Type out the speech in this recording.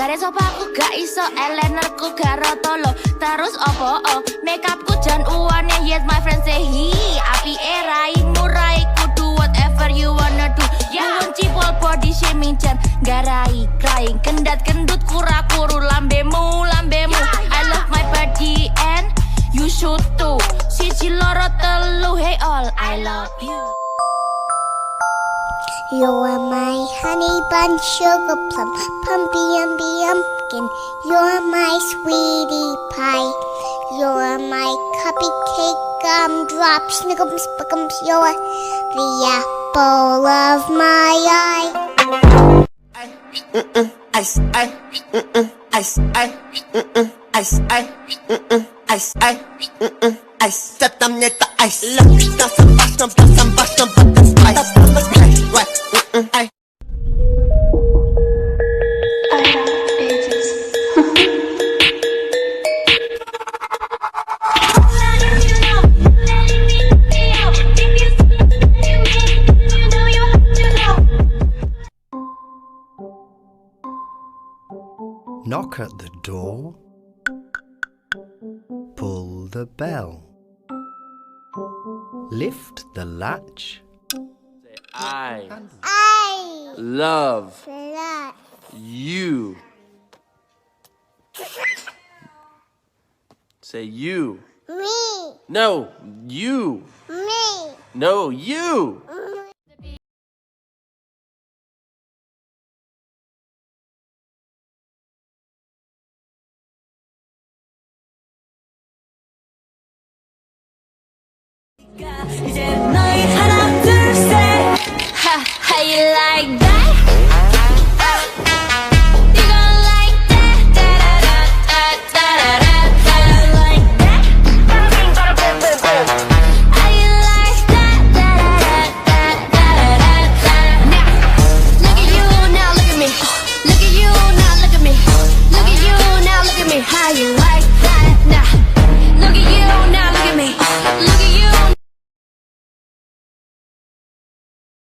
Jare sapa aku gak iso eyelinerku gak rotolo. Terus opo makeupku jan uane. Yes my friend say hi api raimu raiku do whatever you wanna do. Mengunci pol body shaming jan garai crying kendat kendut kura-kuru lambemu. I love my body and you should too. Siji loro telu hey all I love you. You are my honey bun, sugar plum, pumpy umby umpkin. You are my sweetie pie. You are my cupcake gumdrop, snickums, spickums. You are the apple of my eye. Ice, ice, ice, ice, ice, ice, ice. Step tam nie ta ice. Blastam, button spice. Right, ice. Knock at the door. Pull the bell. Lift the latch. I I love love you. Say you. me, No, you. me. No, you. 이제 너의